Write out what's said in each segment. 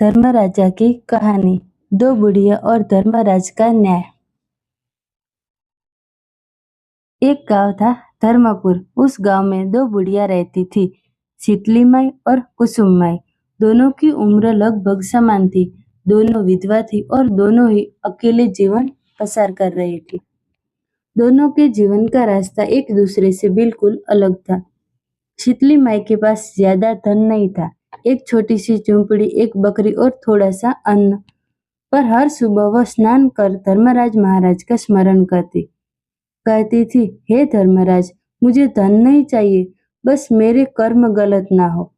धर्मराजा की कहानी। दो बुढ़िया और धर्मराज का न्याय। एक गांव था धर्मपुर। उस गांव में दो बुढ़िया रहती थी, शीतली माई और कुसुम माई। दोनों की उम्र लगभग समान थी। दोनों विधवा थी और दोनों ही अकेले जीवन पसार कर रही थी। दोनों के जीवन का रास्ता एक दूसरे से बिल्कुल अलग था। शीतली माई के पास ज्यादा धन नहीं था, एक छोटी सी झोंपड़ी, एक बकरी और थोड़ा सा अन्न। पर हर सुबह वह स्नान कर धर्मराज महाराज का स्मरण करती। कहती थी, हे धर्मराज, मुझे धन नहीं चाहिए, बस मेरे कर्म गलत ना हो।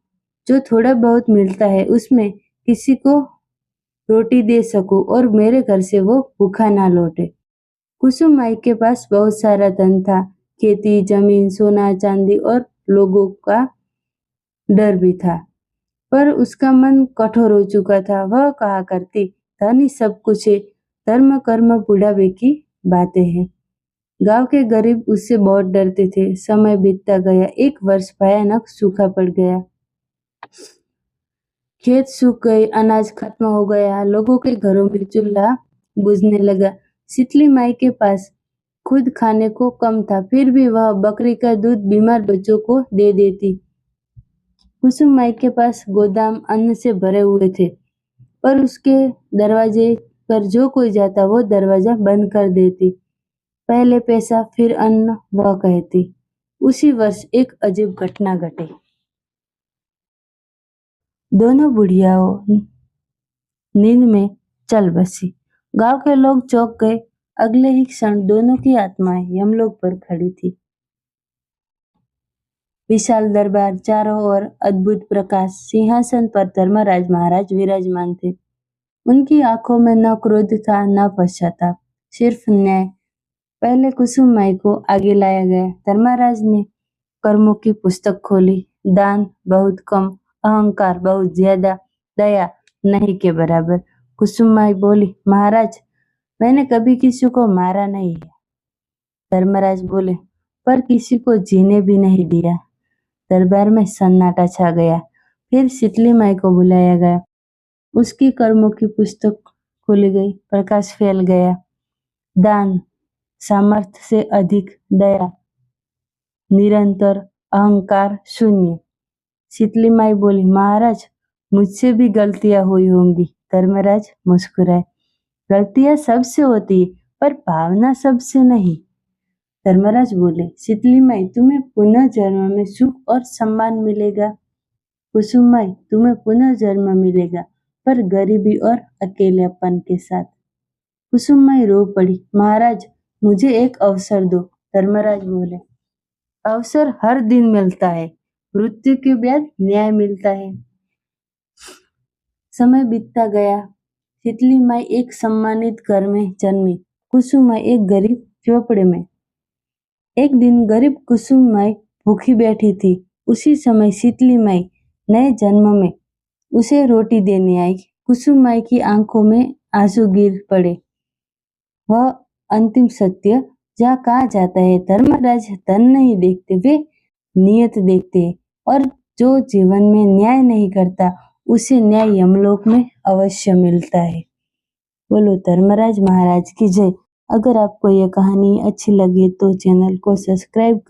जो थोड़ा बहुत मिलता है उसमें किसी को रोटी दे सकूं और मेरे घर से वो भूखा ना लौटे। कुसुम माई के पास बहुत सारा धन था, खेती, जमीन, सोना, चांदी और लोगों का डर भी था। पर उसका मन कठोर हो चुका था। वह कहा करती, धन ही सब कुछ है, धर्म कर्म बुढ़ापे की बातें हैं। गांव के गरीब उससे बहुत डरते थे। समय बीतता गया। एक वर्ष भयानक सूखा पड़ गया। खेत सूख गए, अनाज खत्म हो गया, लोगों के घरों में चूल्हा बुझने लगा। शीतली माई के पास खुद खाने को कम था, फिर भी वह बकरी का दूध बीमार बच्चों को दे देती। कुसुम माई के पास गोदाम अन्न से भरे हुए थे, पर उसके दरवाजे पर जो कोई जाता वो दरवाजा बंद कर देती। पहले पैसा फिर अन्न, वह कहती। उसी वर्ष एक अजीब घटना घटी। दोनों बुढ़ियाओं नींद में चल बसी। गांव के लोग चौंक गए। अगले ही क्षण दोनों की आत्माएं यमलोक पर खड़ी थी। विशाल दरबार, चारों ओर अद्भुत प्रकाश, सिंहासन पर धर्मराज महाराज विराजमान थे। उनकी आंखों में न क्रोध था न पश्चाताप, सिर्फ न्याय। पहले कुसुम माई को आगे लाया गया। धर्मराज ने कर्मों की पुस्तक खोली। दान बहुत कम, अहंकार बहुत ज्यादा, दया नहीं के बराबर। कुसुम माई बोली, महाराज, मैंने कभी किसी को मारा नहीं है। धर्मराज बोले, पर किसी को जीने भी नहीं दिया। दरबार में सन्नाटा छा गया। फिर शीतली माई को बुलाया गया। उसकी कर्मों की पुस्तक खोली गई। प्रकाश फैल गया। दान, सामर्थ्य से अधिक, दया निरंतर, अहंकार शून्य। शीतली माई बोली, महाराज, मुझसे भी गलतियां हुई होंगी। धर्मराज मुस्कुराए। गलतियां सबसे होती है, पर भावना सबसे नहीं। धर्मराज बोले, शीतली माई, तुम्हें पुनः जन्म में सुख और सम्मान मिलेगा। कुसुम माई, तुम्हें पुनः जन्म मिलेगा, पर गरीबी और अकेलेपन के साथ। कुसुम माई रो पड़ी, महाराज, मुझे एक अवसर दो। धर्मराज बोले, अवसर हर दिन मिलता है, मृत्यु के बाद न्याय मिलता है। समय बीतता गया। शीतली माई एक सम्मानित घर में जन्मी, कुसुम माई एक गरीब झोपड़े में। एक दिन गरीब कुसुम माई भूखी बैठी थी। उसी समय शीतली माई नए जन्म में उसे रोटी देने आई। कुसुम माई की आंखों में आंसू गिर पड़े। वह अंतिम सत्य जहाँ कहा जाता है, धर्मराज धन नहीं देखते, वे नियत देखते हैं, और जो जीवन में न्याय नहीं करता उसे न्याय यमलोक में अवश्य मिलता है। बोलो धर्मराज महाराज की जय। अगर आपको यह कहानी अच्छी लगे तो चैनल को सब्सक्राइब